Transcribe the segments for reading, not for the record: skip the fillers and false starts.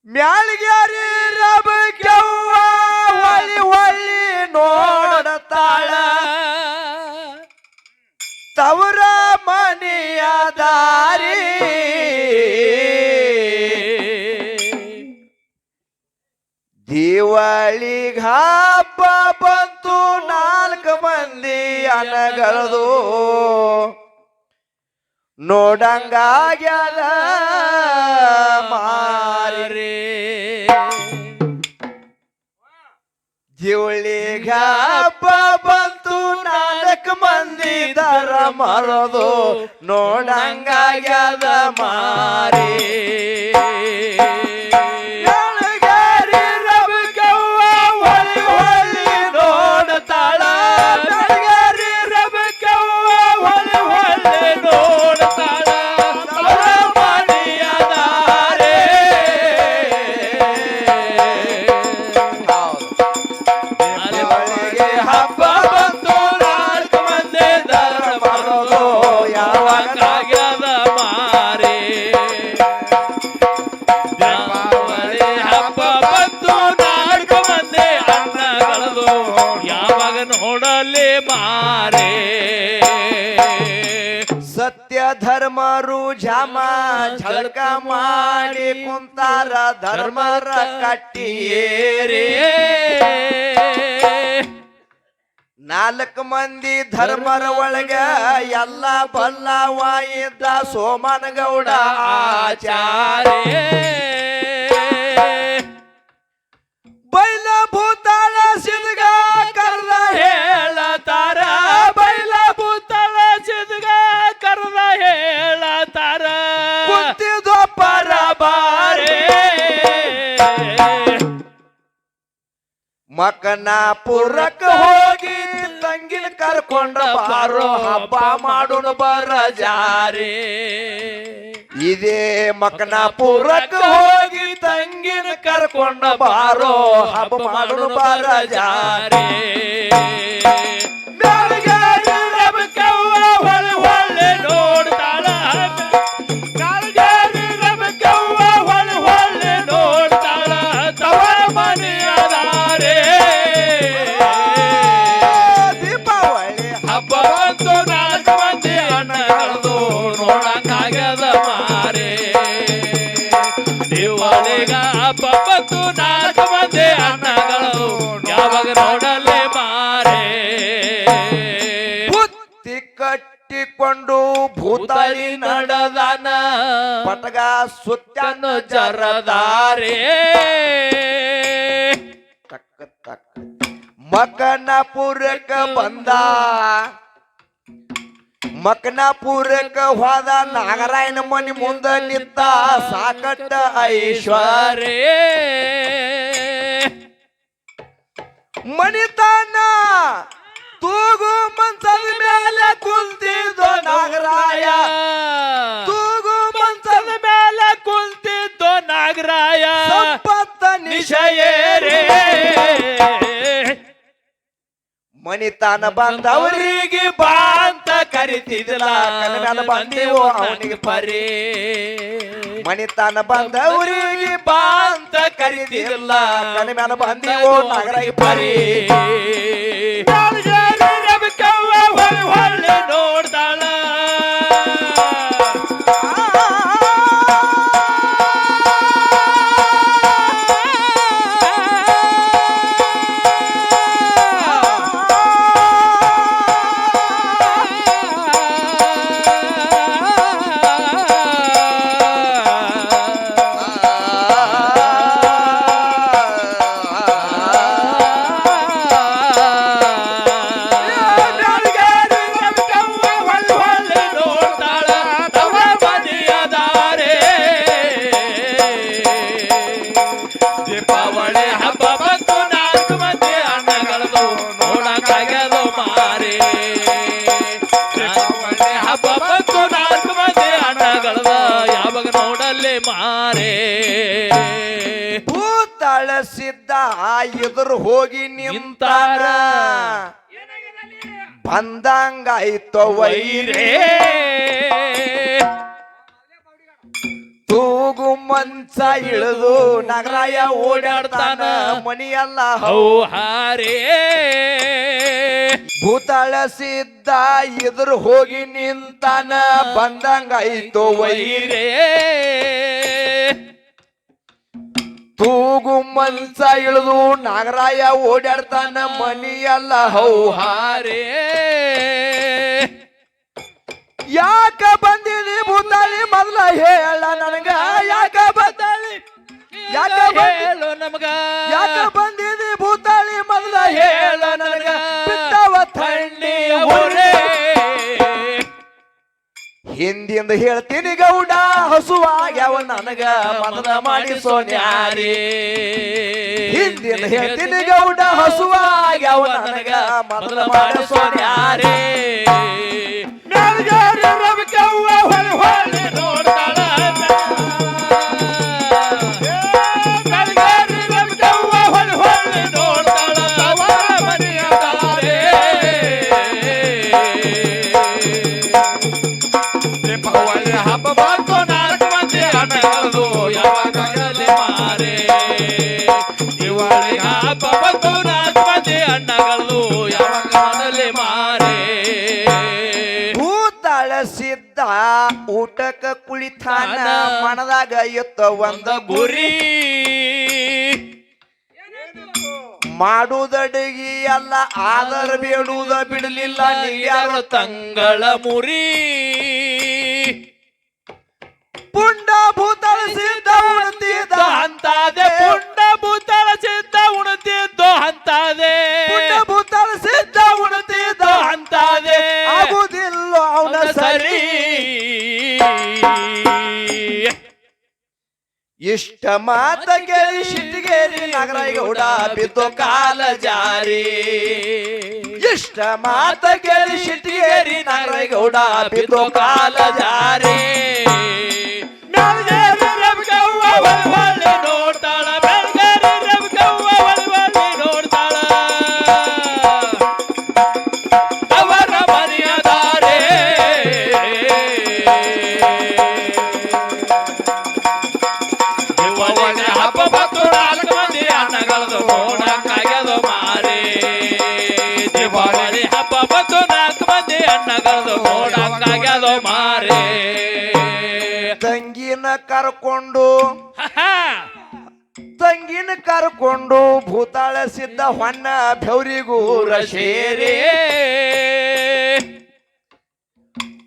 ಮ್ಯಾಲ್ಗ್ಯಾರಿ ರಬಕ್ಯವ್ವ ಹೊಳಿ ಹೊಳಿ ನೋಡತಾಳ ತವರ ಮನೆಯ ದಾರಿ ದಿವಾಳಿಗ ಹಬ್ಬ ಬಂತು 4 ಮಂದಿ ಅನಗಳದು ನೋಡಂಗಾಗ್ಯದ ಮಾರಿ ದಿವಳಿಗ ಹಬ್ಬ ಬಂತು 4 ಮಂದಿ ದರ ಮರದು ನೋಡಂಗಾಗ್ಯದ ಮಾರಿ ಸತ್ಯ ಧರ್ಮರು ಜಾಮ ಝಳಕ ಮಾಡಿ ಕುಂತಾರ ಧರ್ಮರ ಕಟ್ಟಿಯೇರೇ 4 ಮಂದಿ ಧರ್ಮರ ಒಳಗ ಎಲ್ಲ ಬಲ್ಲವ ಇದ್ದ ಸೋಮನಗೌಡ ಆಚಾರ್ಯ ಬೈಲ ಭೂತಾಳ ಸಿದ್ಗ ಕರ್ದ ಹೇಳತಾರ ಬೈಲ ಭೂತಾಳ ಸಿದ್ಗ ಕರ್ದ ಹೇಳತಾರ ಕುಂತಿದ್ದ ಪರಬಾರೆ ಮಕನಾಪುರಕ್ಕ ಹೋಗಿ ತಂಗಿನ ಕರ್ಕೊಂಡ ಬಾರೋ ಹಬ್ಬ ಮಾಡೋಣ ಬರ ಜಾರಿ ಇದೇ ಮಕನಾಪುರಕ್ಕ ಹೋಗಿ ತಂಗಿನ ಕರ್ಕೊಂಡ ಬಾರೋ ಹಬ್ಬ ಮಾಡೋಣ ಬರ ಜಾರಿ ಪಪ್ಪತ್ತು 4 ಮಂದಿ ಅಣ್ಣಗಳು ಯಾವಾಗ ನೋಡಲೇ ಮಾರೆ ಬುತ್ತಿ ಕಟ್ಟಿಕೊಂಡು ಭೂತಾಳಿ ನಡೆದಾನ ಪಟಗ ಸುತ್ತನ್ನು ಜರದಾರೆ ತಕ್ಕ ತಕ್ಕ ಮಕನಾಪುರಕ್ಕ ಬಂದ ಮಕನಾಪುರಕ್ಕ ಹೋದ ನಾಗರಾಯನ ಮನಿ ಮುಂದ ನಿಂತ ಸಾಕಟ್ಟ ಐಶ್ವರ್ಯ ಮನಿತಾನ ತೂಗು ಮಂಚದ ಮೇಲೆ ಕುಂತಿದ್ದೋ ನಾಗರಾಯ ತೂಗು ಮಂಚದ ಮೇಲೆ ಕುಂತಿದ್ದೋ ನಾಗರಾಯ ಸಂಪತ್ತ ನಿಶಯೇರೇ ಮನಿತಾನ ಬಂದವರಿಗೆ ಬಾ ಅಂತ ಕರಿತಿದ್ದಿಲ್ಲ ಕನಮ್ಯಾಲ ಬಂದೀವೋ ಅವನಿಗೆ ಪರಿ ಮನಿತಾನ ಬಂದವರಿಗೆ ಬಾ ಅಂತ ಕರಿತಿದ್ದಿಲ್ಲ ಕನಮ್ಯಾಲ ಬಂದೀವೋ ನಾಗರಾಯ ಪರಿ ಹೊಳ್ಳೆ ನೋಡ್ತಾಳ ಭೂತಾಳ ಸಿದ್ಧ ಎದುರು ಹೋಗಿ ನಿಂತಾರ ಬಂದಂಗಾಯ್ತು ವೈರೇ ತೂಗು ಮಂಚ ಇಳಿದು ನಗರಾಯ ಓಡಾಡ್ತಾನ ಮನಿಯಲ್ಲ ಹೌಹಾರೇ ಭೂತಾಳ ಸಿದ್ಧ ಎದುರು ಹೋಗಿ ನಿಂತಾನ ಬಂದಂಗಾಯ್ತು ವೈರೇ ತೂಗು ಮಂಚ ಇಳಿದು ನಾಗರಾಯ ಓಡಾಡ್ತಾನ ಮನಿಯಲ್ಲ ಹೌಹಾರೇ ಯಾಕ ಬಂದಿದಿ ಭೂತಾಳಿ ಮೊದಲ ಹೇಳ ನನಗ ಯಾಕ ಬಂದಾಳಿ ಯಾಕ ಹೇಳು ನಮಗ ಯಾಕ ಬಂದಿದಿ ಭೂತಾಳಿ ಮೊದಲ ಹೇಳ ನನಗ ಬಿಟ್ಟವ ಥಂಡಿ ಉರೇ ಹಿಂದಿಂದ ಹೇಳ್ತೀನಿ ಗೌಡ ಹಸುವಾಗ್ಯಾವ ನನಗ ಮದನ ಮಾಡಿಸೋ ನ್ಯಾರಿ ಹಿಂದಿಂದ ಹೇಳ್ತೀನಿ ಗೌಡ ಹಸುವಾಗ್ಯಾವ ನನಗ ಮದನ ಮಾಡಿಸೋ ನ್ಯಾರಿ ಮ್ಯಾಲ್ಗಾರಿ ರವಿಕವ್ವ ಹೊಳೆ ಹೊಳೆ ನೋಡ್ತಾಳ ಮ್ಯಾಲ್ಗಾರಿ ರವಿಕವ್ವ ಹೊಳೆ ಹೊಳೆ ನೋಡ್ತಾಳ ಅವರ ಮನೆಯ ದಾರೆ ದೀಪಾವಳಿ ಹಬ್ಬ ಬಂತು ನಾಲ್ಕು ಮಂದಿ ಅಣ್ಣಗಳದು ಯಾವಾಗಲೇ ಮಾರೆ ದಿವಾಳಿ ಹಬ್ಬ ಬಂತು ನಾಲ್ಕು ಮಂದಿ ಅಣ್ಣಗಳು ಯಾವಾಗಲೇ ಮಾರೆ ಭೂತಾಳ ಸಿದ್ಧ ಊಟಕ್ಕ ಕುಳಿತಾನ ಮನದಾಗ ಎತ್ತ ಒಂದ ಗುರಿ ಮಾಡುದಡಿಗೆ ಎಲ್ಲ ಆದರ ಬೇಡುವುದ ಬಿಡಲಿಲ್ಲ ನೀವ್ಯಾರು ತಂಗಳ ಮುರಿ ಪುಂಡ ಭೂತಾಳ ಸಿದ್ಧ ಉಣ್ತಿದ್ದ ಅಂತಾದೆ ಪುಂಡ ಭೂತಾಳ ಸಿದ್ಧ ಉಣತಿದ್ದು ಅಂತಾದೆ ಪುಂಡ ಭೂತಾಳ ಸಿದ್ಧ ಉಣ್ತಿದ್ದ ಅಂತಾದೆ ಆಗುದಿಲ್ಲ ಅವನ ಸರಿ ಇಷ್ಟ ಮಾತ ಕೇಳಿ ಶಿಟ್ಟಿಗೇರಿ ನಾಗರಾಯಗೌಡ ಬಿದ್ದು ಕಾಲ ಜಾರಿ ಇಷ್ಟ ಮಾತ ಕೇಳಿ ಶಿಟ್ಟಿಗೇರಿ ನಾಗರಾಯಗೌಡ ಬಿದ್ದು ಕಾಲ ಜಾರಿ ಮ್ಯಾಲ್ಗಾರಿ ರವಿಕವ್ವ ಹೊಳೆ ಹೊಳೆ ನೋಡ್ತಾಳ ಮ್ಯಾಲ್ಗಾರಿ ರವಿಕವ್ವ ಹೊಳೆ ಹೊಳೆ ನೋಡ್ತಾಳ ಅವರ ಮನೆಯ ದಾರೆ ದಿವಾಳಿಗೆ ಹಬ್ಬ ಬಂತು ನಾಲ್ಕು ಮಂದಿ ಅಣ್ಣಗಳದು ನೋಡಕ್ಕಾಗ್ಯದು ಮಾರೆ ದಿವಾಳಿ ಹಬ್ಬ ಬಂತು ನಾಲ್ಕು ಮಂದಿ ಅಣ್ಣಗಳದು ನೋಡಕ್ಕಾಗ್ಯದು ಮಾರೆ ತಂಗಿನ ಕರ್ಕೊಂಡು ಭೂತಾಳ ಸಿದ್ಧ ಹೊನ್ನ ಬೆವರಿಗೂರ ಸೇರಿ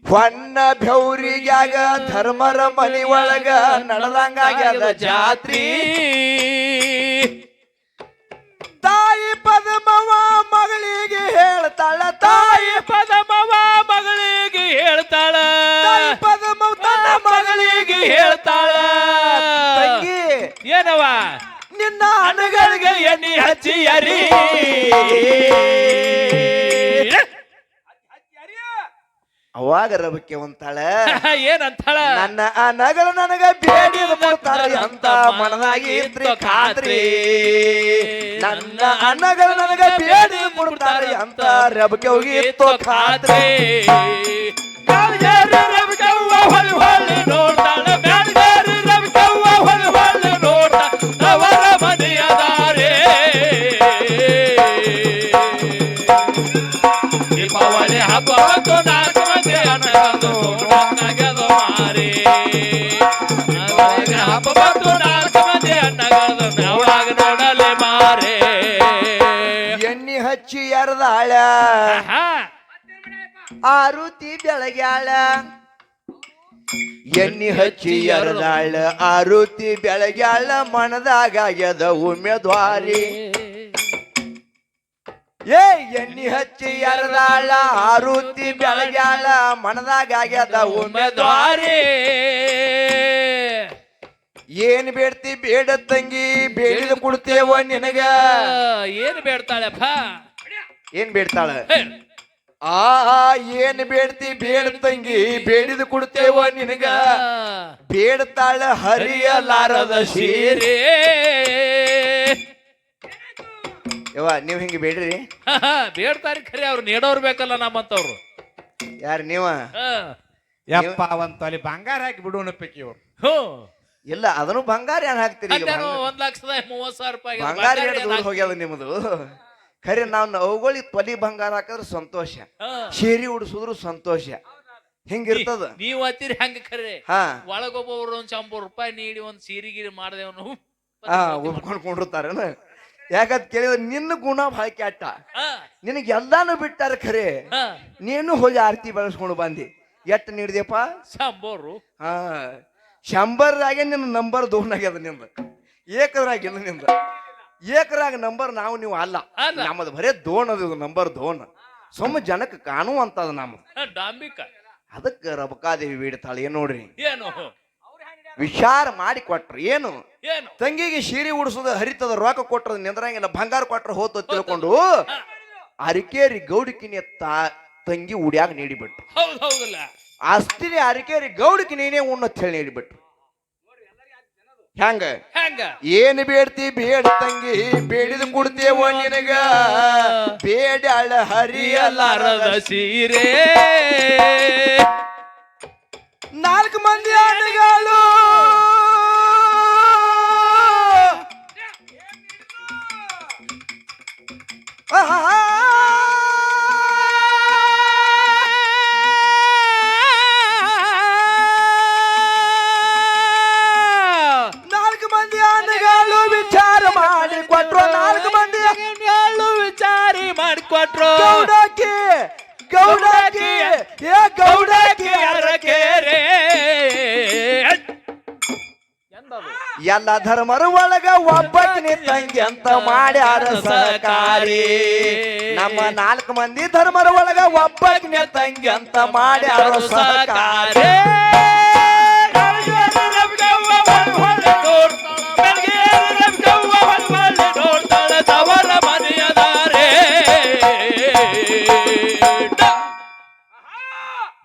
ಹೊನ್ನ ಬೆವರಿಗ್ಯಾಗ ಧರ್ಮರ ಮನಿ ಒಳಗ ನಡೆದಂಗಾಗ್ಯದ ಜಾತ್ರಿ ತಾಯಿ ಪದ್ಮವ್ವ ಮಗಳಿಗೆ ಹೇಳ್ತಾಳ ತಾಯಿ ಪದಮವ ಮಗಳಿಗೆ ಹೇಳ್ತಾಳ ತಾಯಿ ಪದ್ಮವ್ವ ತನ್ನ ಮಗಳಿಗೆ ಹೇಳ್ತಾಳ ತಂಗಿ ಏನವ ನಿನ್ನ ಅಣಗಳಿಗೆ ಎಣ್ಣೆ ಹಚ್ಚಿ ಅರಿ ಅವಾಗ ರಬಕ್ಕೆ ಒಂತಾಳ ಏನಂತಾಳ ನನ್ನ ಅನಗಳು ನನಗ ಬೇಡಿದ ಕೊಡ್ತಾರ ಅಂತ ಮನದಾಗಿ ಇದ್ರಿ ಖಾತ್ರಿ ನನ್ನ ಅಣ್ಣಗಳು ನನಗ ಬೇಡಿ ಕೊಡ್ತಾರೆ ಅಂತ ರಬಕ್ಕೆ ಹೋಗಿತ್ತು ಖಾತ್ರಿ ಮ್ಯಾಲ್ಗಾರಿ ರವಿಕವ್ವ ಹೊಳೆ ಹೊಳೆ ನೋಡ್ತಾಳ ಮ್ಯಾಲ್ಗಾರಿ ರವಿಕವ್ವ ಹೊಳೆ ಹೊಳೆ ನೋಡ್ತಾಳ ಅವರ ಮನೆಯ ದಾರೆ ದೀಪಾವಳಿ ಹಬ್ಬ ಬಂತು ನಾಲ್ಕು ಮಂದಿ ಅಣ್ಣಗಳದು ನೋಡಕ್ಕಾಗ್ಯದು ಮಾರೆ ದೀಪಾವಳಿ ಹಬ್ಬ ಬಂತು ನಾಲ್ಕು ಮಂದಿ ಅಣ್ಣಗಳದು ಯಾವಾಗ ನೋಡಲೆ ಮಾರೆ ಎಣ್ಣಿ ಹಚ್ಚಿ ಎರ್ದಾಳ ಆರುತಿ ಬೆಳಗ್ಯಾಳ ಎಣ್ಣಿ ಹಚ್ಚಿ ಎರ್ದಾಳ ಆರುತಿ ಬೆಳಗ್ಯಾಳ ಮನದಾಗ್ಯದ ಉಮೇದ್ವಾರಿ ಏ ಎಣ್ಣಿ ಹಚ್ಚಿ ಎರ್ದಾಳ ಆರುತಿ ಬೆಳಗ್ಯಾಳ ಮನದಾಗ್ಯದ ಉಮೇದ್ವಾರಿ ಏನ್ ಬೇಡ್ತಿ ಬೇಡ ತಂಗಿ ಬೇಡಿದ ಕೊಡ್ತೇವ ನಿನಗ ಏನು ಬೇಡ್ತಾಳಪ್ಪ ಏನ್ ಬೇಡ್ತಾಳ ಆ ಏನ್ ಬೇಡ್ತಿ ಬೇಡ ತಂಗಿ ಬೇಡಿದ ಕೊಡ್ತೇವ ನಿನಗ ಬೇಡ್ತಾಳ ಹರಿಯಲಾರದ ಸೀರೆ ಯವ್ವ ನೀವ್ ಹಿಂಗ ಬೇಡ್ರಿ ಬೇಡ್ತಾರಿ ಖರೆ ಅವ್ರು ನೀಡೋರ್ ಬೇಕಲ್ಲ ನಮ್ಮಂತವ್ರು ಯಾರ ನೀವ ಯಪ್ಪ ಒಂದ್ ತೊಲಿ ಬಂಗಾರ ಹಾಕಿ ಬಿಡುವನ ಪೈಕಿ ಇವ್ರು ಹ್ಞೂ ಇಲ್ಲ ಅದನ್ನು ಬಂಗಾರ ಏನ್ ಹಾಕ್ತೀರಿ ಈಗ? ಅದೇನೋ 1,30,30,000 ರೂಪಾಯಿ ಬಂಗಾರ ಎಷ್ಟು ಹೋಗ್ಯದ ನಿಮ್ದು. ಖರೆ ನಾವು ಅವುಗಳಿಗೆ ತೊಲಿ ಬಂಗಾರ ಹಾಕಿದ್ರೆ ಸಂತೋಷ, ಶೇರಿ ಉಡ್ಸುದ್ರು ಸಂತೋಷ, ಹಿಂಗಿರ್ತದ. ನೀವ್ ಹತ್ತಿರಿ ಹಂಗ ಖರೆ. ಹಾ ಒಳಗೊಬ್ಬರು ಒಂದ್ 100 ರೂಪಾಯಿ ನೀಡಿ ಒಂದ್ ಸೀರಿಗಿರಿ ಮಾಡ್ದೇವನು ಒಪ್ಕೊಂಡ್ ಕೊಂಡಿರ್ತಾರೇನ? ಯಾಕಂತ ಕೇಳಿದ್ರೆ ನಿನ್ನ ಗುಣ ಭಾಳ ಕೆಟ್ಟ, ನಿನಗೆ ಎಲ್ಲಾನು ಬಿಟ್ಟಾರ. ಖರೆ ನೀನು ಹೋಗಿ ಆರತಿ ಬೆಳೆಸ್ಕೊಂಡು ಬಂದಿ. ಎಟ್ಟು ನೀಡಿದೆಪ್ಪ? 100. ಹಾ 100ರಾಗೆ ನಿನ್ನ ನಂಬರ್ ದೋನಾಗ್ಯದ. ನಿಂದ ಏಕರಾಗಿಲ್ಲ, ನಿಂದ ಏಕರಾಗ ನಂಬರ್ ನಾವು ನೀವು ಅಲ್ಲ. ನಮ್ಮದು ಬರೇ ದೋನ್ ಅದು, ನಂಬರ್ ದೋನ್. ಸುಮ್ಮ ಜನಕ್ಕೆ ಕಾಣುವಂತದ ನಮ್ಮದು. ಡಾಂಬಿಕ ಅದಕ್ಕೆ ರಬಕಾದೇವಿ ಬೇಡ್ತಾಳೆ. ಏನ್ ನೋಡ್ರಿ, ಏನು ವಿಚಾರ ಮಾಡಿ ಕೊಟ್ರು. ಏನು ಏನು ತಂಗಿಗೆ ಸೀರೆ ಉಡ್ಸೋದು ಹರಿತದ, ರೊಕ್ಕ ಕೊಟ್ರದ ನಿಂದ್ರಂಗಿಲ್ಲ, ಬಂಗಾರ ಕೊಟ್ರ ಹೋತ ತಿಳ್ಕೊಂಡು ಅರಿಕೇರಿ ಗೌಡಿಕಿನ ತಂಗಿ ಉಡ್ಯಾಗ ನೀಡಿಬಿಟ್ರು. ಹೌದ್ ಹೌದಲ್ಲ, ಅಸ್ತಿನಿ ಅರಿಕೇರಿ ಗೌಡಿಕಿ ನೀನೇ ಉಣ್ಣತ್ ಹೇಳಿ ನೀಡಿಬಿಟ್ರು. ಹೆಂಗ ಹೆಂಗ ಏನ್ ಬೇಡ್ತಿ ಬೇಡ ತಂಗಿ, ಬೇಡಿದ ಕೊಡ್ತೇವ ನಿನಗ, ಬೇಡಾಳ ಹರಿಯಲಾರದ ಸೀರೆ. 4 ಮಂದಿ ಆನೆಗಳು ವಿಚಾರ ಮಾಡಿ ಕೊಟ್ರು. 4 ಮಂದಿ ವಿಚಾರಿ ಮಾಡಿಕೊಟ್ರು. ಗೌಡಾಕಿ ಗೌಡಾಕಿ ಏ ಗೌಡಾಕಿ ಅರಕೇರೆ. ಎಲ್ಲ ಧರ್ಮರ ಒಳಗ ಒಬ್ಬಕಿನಿ ತಂಗಿ ಅಂತ ಮಾಡ್ಯಾರ ಸಹಕಾರಿ. ನಮ್ಮ 4 ಮಂದಿ ಧರ್ಮರ ಒಳಗ ಒಬ್ಬಕಿನಿ ತಂಗಿ ಅಂತ ಮಾಡ್ಯಾರ ಸಹಕಾರಿ.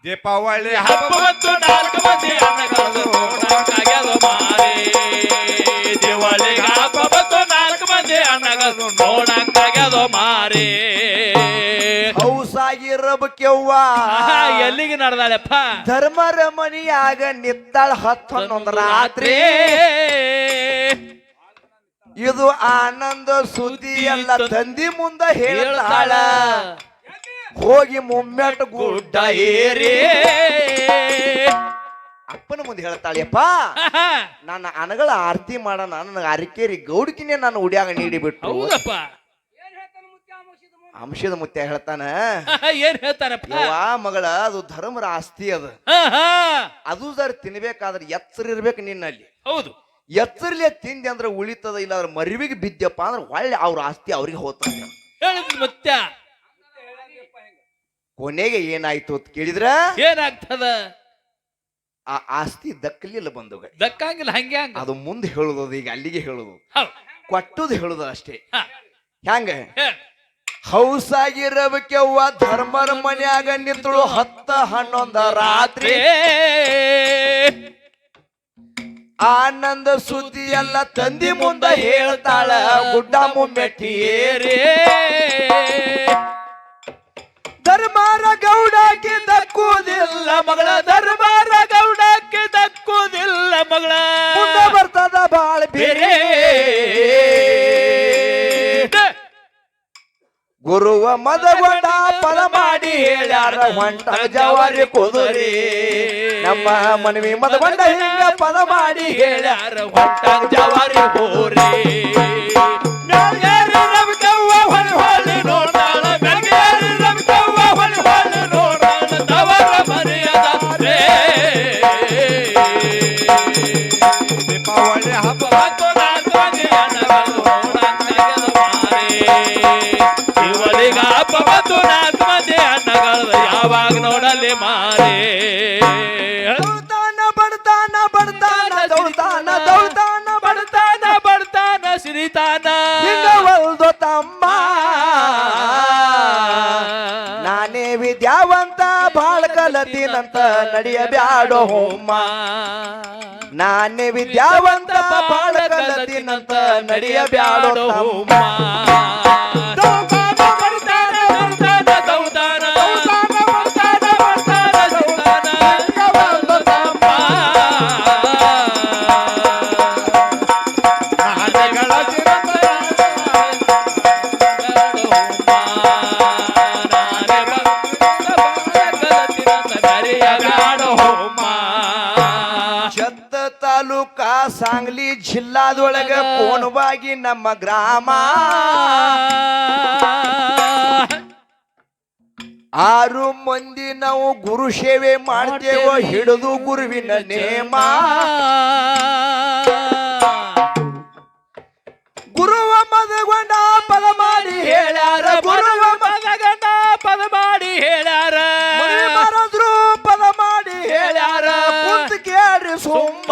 ದೀಪಾವಳಿ ಹಬ್ಬವತ್ತು 4 ಮಂದಿ ಅನ್ನಗಳು ನೋಡಕ್ಕಾಗ್ಯದು ಮಾರೇ. ದಿವಾಳಿ ಹಬ್ಬವತ್ತು 4 ಮಂದಿ ಅನ್ನಗಳು ನೋಡಕ್ಕಾಗ್ಯದು ಮಾರೇ. ಹೌಸಾಗಿರಬೇಕೆವ್ವ ಎಲ್ಲಿಗೆ ನಡೆದಾಳಪ್ಪ? ಧರ್ಮರ ಮನಿಯಾಗ ನಿತ್ತಾಳ 11 ರಾತ್ರಿ. ಇದು ಆನಂದ ಸುದ್ದಿ ಎಲ್ಲ ತಂದಿ ಮುಂದ ಹೇಳ್ತಾಳ. ಹೋಗಿ ಮುಮ್ಮೆಟ್ ಗುಡ್ಡ ಏರಿ ಅಪ್ಪನ ಮುಂದೆ ಹೇಳ್ತಾಳೆಯಪ್ಪ, ನನ್ನ ಅನಗಳ ಆರತಿ ಮಾಡೋಣ, ನನಗೆ ಅರಿಕೇರಿ ಗೌಡಿಕಿನೇ ನಾನು ಉಡ್ಯಾಗ ನೀಡಿಬಿಟ್ರು. ಅಂಶದ ಮುತ್ಯ ಹೇಳ್ತಾನ. ಏನ್ ಹೇಳ್ತಾನಪ್ಪ? ಮಗಳ ಅದು ಧರ್ಮರ ಆಸ್ತಿ ಅದ, ಅದು ಜರ ತಿನ್ಬೇಕಾದ್ರೆ ಎಚ್ಚರ ಇರ್ಬೇಕು ನಿನ್ನಲ್ಲಿ. ಹೌದು, ಎಚ್ಚರ್ಲೆ ತಿಂದೆ ಅಂದ್ರೆ ಉಳಿತದ, ಇಲ್ಲ ಅದ್ರ ಮರಿವಿಗೆ ಬಿದ್ದಪ್ಪ ಅಂದ್ರೆ ಒಳ್ಳೆ ಅವ್ರ ಆಸ್ತಿ ಅವ್ರಿಗೆ ಹೋಗ್ತದ. ಹೇಳಿದ್ ಮುತ್ಯ. ಕೊನೆಗೆ ಏನಾಯ್ತು ಅಂತ ಕೇಳಿದ್ರ ಏನಾಗ್ತದ? ಆ ಆಸ್ತಿ ದಕ್ಕಲಿಲ್ಲ ಬಂಧುಗಳು. ದಕ್ಕಂಗಿಲ್ಲ, ಹಂಗೆ ಹಂಗ ಅದು ಮುಂದೆ ಹೇಳುದು, ಈಗ ಅಲ್ಲಿಗೆ ಹೇಳುದು, ಕೊಟ್ಟುದು ಹೇಳುದು ಅಷ್ಟೇ. ಹೆಂಗ ಹೌಸಾಗಿರಬೇಕೆವ್ವ ಧರ್ಮರ ಮನ್ಯಾಗ ನಿಂತಳು 10-11 ರಾತ್ರಿ. ಆನಂದ ಸುದ್ದಿ ಎಲ್ಲ ತಂದಿ ಮುಂದ ಹೇಳ್ತಾಳ ಗುಡ್ಡ ಮುಮ್ಮೆಟ್ಟಿ ಏರಿ. ಧರ್ಮಾರ ಗೌಡಕ್ಕೆ ದಕ್ಕುವುದಿಲ್ಲ ಮಗಳ, ಧರ್ಮಾರ ಗೌಡಕ್ಕೆ ದಕ್ಕುವುದಿಲ್ಲ ಮಗಳ. ಮುಂದ ಬರ್ತದ ಬಾಳ ಬೇರೆ. ಗುರುವ ಮದಗೊಂಡ ಪದ ಮಾಡಿ ಹೇಳ್ಯಾರ ಹೊಂಟ ಜವಾರಿ ಕುದುರಿ. ನಮ್ಮ ಮನವಿ ಮದಗೊಂಡ ಹಿಂಗ ಪದ ಮಾಡಿ ಹೇಳ್ಯಾರ ಹೊಂಟ ಜವಾರಿ ಹೋರಿ. ದೀಪಾವಳಿ ಹಬ್ಬವತ್ತು 4 ಮಂದಿ ಅನ್ನಗಳು ನೋಡಕ್ಕಾಗ್ಯದು ಮಾರೇ. ದಿವಾಳಿಗ ಹಬ್ಬವತ್ತು 4 ಮಂದಿ ಅನ್ನಗಳು ಯಾವಾಗ ನೋಡಲಿ ಮಾರೇ. ದೌತಾನ ಬಡತಾನ ಬಡತಾನ ದೌತಾನ ದೌತಾನ ಬಡತಾನ ಬಡತಾನ ಸಿರಿತಾನ ಹಿಂಗವಲ್ದು ತಮ್ಮ. ನಾನೇ ವಿದ್ಯಾವಂತ ಬಾಳ ಕಲತಿನಂತ ನಡೆಯಬ್ಯಾಡೋ ಹೋಮ್ಮ. ನಾನೇ ವಿದ್ಯಾವಂತ ಬಾಳ ಕಲತಿನಂತ ನಡೆಯಬ್ಯಾಡೋ ಹೋಮ್ಮ. ಜಿಲ್ಲಾದೊಳಗ ಕೋಣವಾಗಿ ನಮ್ಮ ಗ್ರಾಮ 6 ಮಂದಿ ನಾವು ಗುರು ಸೇವೆ ಮಾಡ್ತೇವೋ ಹಿಡಿದು ಗುರುವಿನ ನೇಮ ಗುರುವ ಮದಗೊಂಡ ಪದ ಮಾಡಿ ಹೇಳ್ಯಾರ ಗುರುವ ಮದಗೊಂಡ ಪದ ಮಾಡಿ ಹೇಳ್ಯಾರ ಮರದ್ರು ಪದ ಮಾಡಿ ಹೇಳ್ಯಾರ ಕುಂತ ಕೇಳ್ರಿ ಸುಮ್ಮ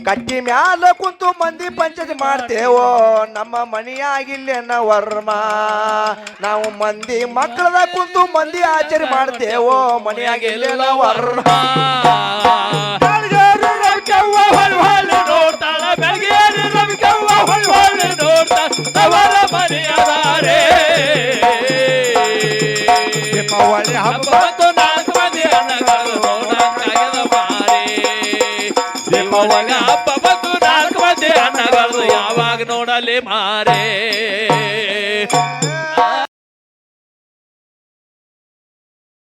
ಕಟ್ಟಿ ಮ್ಯಾಲ ಕುಂತು ಮಂದಿ ಪಂಚಾಯತಿ ಮಾಡ್ತೇವೋ ನಮ್ಮ ಮನೆಯಾಗಿಲ್ಲೇನ ವರ್ಮ ನಾವು ಮಂದಿ ಮಕ್ಕಳದ ಕುಂತು ಮಂದಿ ಆಚರಣೆ ಮಾಡ್ತೇವೋ ಮನೆಯಾಗಿಲ್ಲೇನ ವರ್ಮ ರವಿಕವ್ವ ಹೊಳ್ಳಿ ನೋಡ್ತಾಳ ಬೆಳಗೇರಿ ರವಿಕವ್ವ ಹೊಳ್ಳಿ ನೋಡ್ತಾಳ ಅವರ ಮನೆಯದಾರೆ ದೀಪಾವಳಿ ಹಬ್ಬ ಬಂತು 4 ಮಂದಿ ಅಣ್ಣಗಳು ನೋಡಕ್ಕಾಗದ ಬಾರಿ ದೀಪಾವಳಿ ಹಬ್ಬ ಬಂತು 4 ಮಂದಿ ಅಣ್ಣಗಳು ಯಾವಾಗ ನೋಡಲಿ ಮಾರೇ